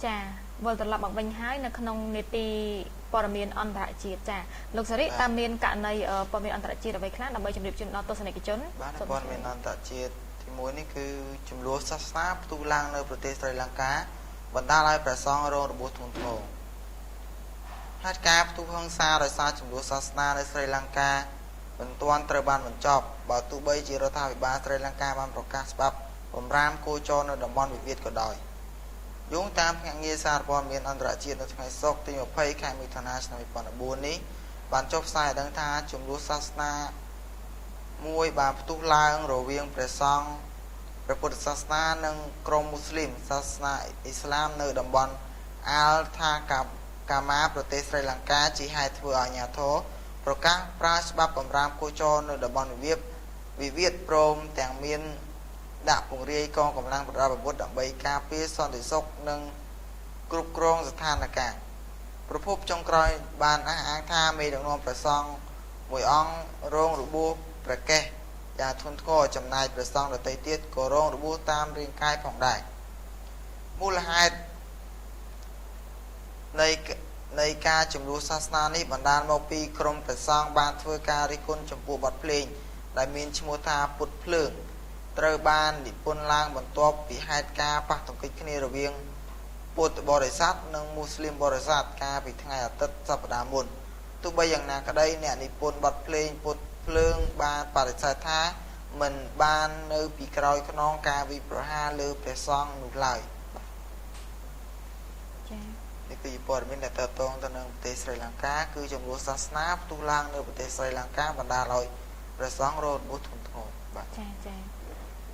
ចាវល់ត្រឡប់មកវិញហើយនៅក្នុងនេតិព័ត៌មានអន្តរជាតិចាលោកសេរីតាមមានករណីព័ត៌មានអន្តរជាតិអ្វីខ្លះដើម្បីជម្រាបជូនដល់ទស្សនិកជនបាទព័ត៌មានអន្តរជាតិទី1នេះគឺចំនួនសាសនាផ្ទុះឡើងនៅប្រទេសស្រីលង្កាបណ្ដាលឲ្យព្រះសង្ឃរងរបួសធ្ងន់ធ្ងរហេតុការណ៍ផ្ទុះហិង្សាដោយសារចំនួនសាសនានៅស្រីលង្កាមិនទាន់ត្រូវបានបញ្ចប់បើទោះបីជារដ្ឋាភិបាលស្រីលង្កាបានប្រកាសច្បាប់បំរាមគោចរនៅតំបន់វិវាទក៏ដោយយោងតាមភ្នាក់ងារសារព័ត៌មានអន្តរជាតិនៅថ្ងៃសុក្រទី20ខែមិថុនាឆ្នាំ2014នេះបានចុះផ្សាយឲ្យដឹងថាចំនួនសាសនាមួយបានផ្ទុះឡើងរវាងព្រះសង្ឃព្រះពុទ្ធសាសនានិងក្រុមមូស្លីមសាសនាអ៊ីស្លាមនៅតំបន់អាល់ថាកាម៉ាប្រទេសស្រីលង្កាជាហេតុធ្វើឲ្យអាជ្ញាធរប្រកាសប្រើច្បាប់បំរាមគោចរនៅតំបន់វិវាទព្រមទាំងមានដាក់ពង្រាយកងកម្លាំងប្រដាប់អាវុធដើម្បីការពារសន្តិសុខនិងគ្រប់គ្រងស្ថានភាពប្រពន្ធចុងក្រោយបានអះអាងថាមេដឹកនាំព្រះសង្ឃមួយអង្គរងរបួសប្រកេះយ៉ាងធ្ងន់ធ្ងរចំណែកព្រះសង្ឃដទៃទៀតក៏រងរបួសតាមរាងកាយផងដែរមូលហេតុនៃការចំនួនសាសនានេះបណ្ដាលមកពីក្រុមព្រះសង្ឃបានធ្វើការរិះគន់ចំពោះបទភ្លេងដែលមានឈ្មោះថាពុទ្ធភ្លើងត្រូវបាននិពន្ធឡើងបន្ទាប់ពីហេតុការណ៍ប៉ះទង្គិចគ្នារវាងពុទ្ធបរិស័ទនិងមូស្លីមបរិស័ទកាលពីថ្ងៃអាទិត្យសប្តាហ៍មុនទោះបីយ៉ាងណាក្តីអ្នកនិពន្ធបទភ្លេងពុទ្ធភ្លើងបានបដិសេធថាមិនបាននៅពីក្រោយខ្នងការវិប្រហារលើព្រះសង្ឃនោះឡើយចានេះគឺព័ត៌មានដែលតកតងទៅនឹងប្រទេសស្រីលង្កាគឺចំនួនសាសនាផ្ទុះឡើងនៅប្រទេសស្រីលង្កាបណ្ដាលឲ្យព្រះសង្ឃរងរបួសធ្ងន់ធ្ងរបាទចា